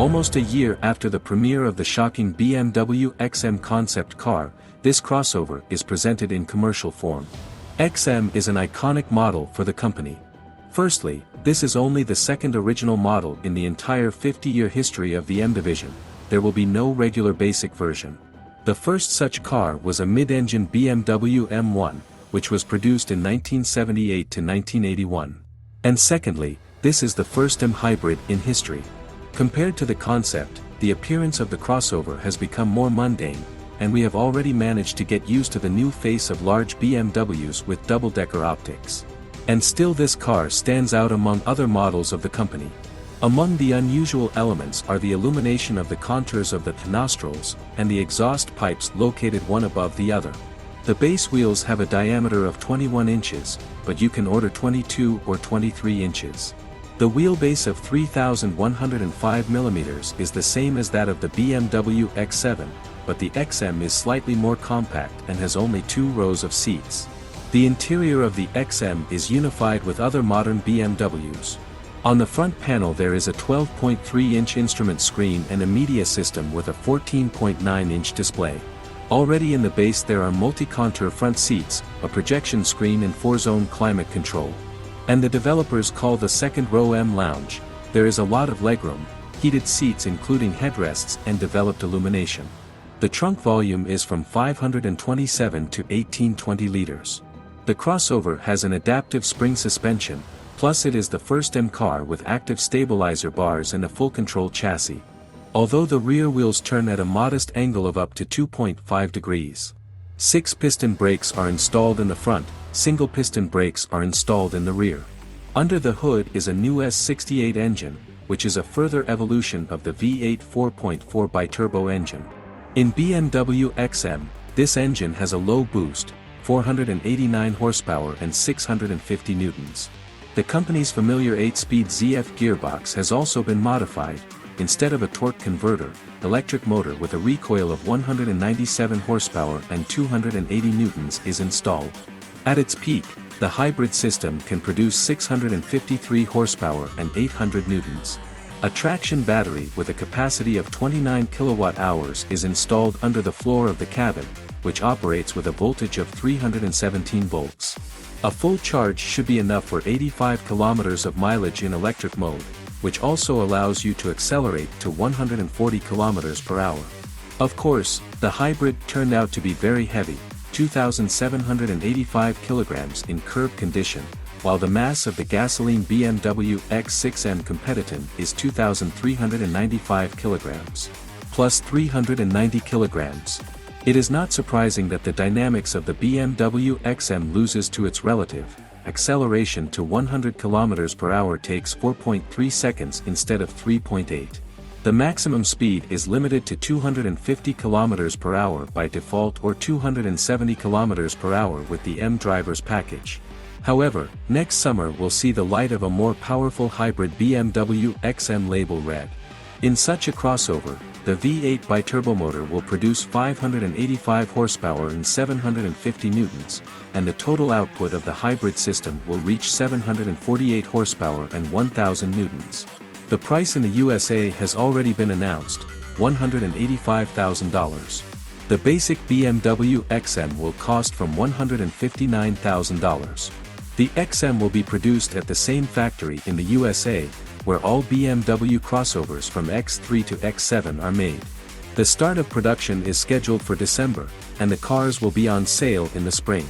Almost a year after the premiere of the shocking BMW XM concept car, this crossover is presented in commercial form. XM is an iconic model for the company. Firstly, this is only the second original model in the entire 50-year history of the M division. There will be no regular basic version. The first such car was a mid-engine BMW M1, which was produced in 1978 to 1981. And secondly, this is the first M hybrid in history. Compared to the concept, the appearance of the crossover has become more mundane, and we have already managed to get used to the new face of large BMWs with double-decker optics. And still this car stands out among other models of the company. Among the unusual elements are the illumination of the contours of the nostrils, and the exhaust pipes located one above the other. The base wheels have a diameter of 21 inches, but you can order 22 or 23 inches. The wheelbase of 3,105 mm is the same as that of the BMW X7, but the XM is slightly more compact and has only 2 rows of seats. The interior of the XM is unified with other modern BMWs. On the front panel there is a 12.3-inch instrument screen and a media system with a 14.9-inch display. Already in the base there are multi-contour front seats, a projection screen and 4-zone climate control. And the developers call the second row M Lounge. There is a lot of legroom, heated seats including headrests and developed illumination. The trunk volume is from 527 to 1820 liters. The crossover has an adaptive spring suspension, plus it is the first M car with active stabilizer bars and a full control chassis. Although the rear wheels turn at a modest angle of up to 2.5 degrees. 6-piston brakes are installed in the front, single-piston brakes are installed in the rear. Under the hood is a new S68 engine, which is a further evolution of the V8 4.4 biturbo engine. In BMW XM, this engine has a low boost, 489 horsepower and 650 newtons. The company's familiar 8-speed ZF gearbox has also been modified. Instead of a torque converter, electric motor with a recoil of 197 horsepower and 280 newtons is installed. At its peak, the hybrid system can produce 653 horsepower and 800 newtons. A traction battery with a capacity of 29 kilowatt-hours is installed under the floor of the cabin, which operates with a voltage of 317 volts. A full charge should be enough for 85 kilometers of mileage in electric mode, which also allows you to accelerate to 140 kilometers per hour. Of course, the hybrid turned out to be very heavy, 2,785 kilograms in curb condition, while the mass of the gasoline BMW X6M competition is 2,395 kilograms, plus 390 kilograms. It is not surprising that the dynamics of the BMW XM loses to its relative. Acceleration to 100 km per hour takes 4.3 seconds instead of 3.8. The maximum speed is limited to 250 km per hour by default or 270 km per hour with the M Drivers package. However, next summer will see the light of a more powerful hybrid BMW XM label red. In such a crossover, the V8 biturbo motor will produce 585 horsepower and 750 newtons, and the total output of the hybrid system will reach 748 horsepower and 1000 newtons. The price in the USA has already been announced, $185,000. The basic BMW XM will cost from $159,000. The XM will be produced at the same factory in the USA, where all BMW crossovers from X3 to X7 are made. The start of production is scheduled for December, and the cars will be on sale in the spring.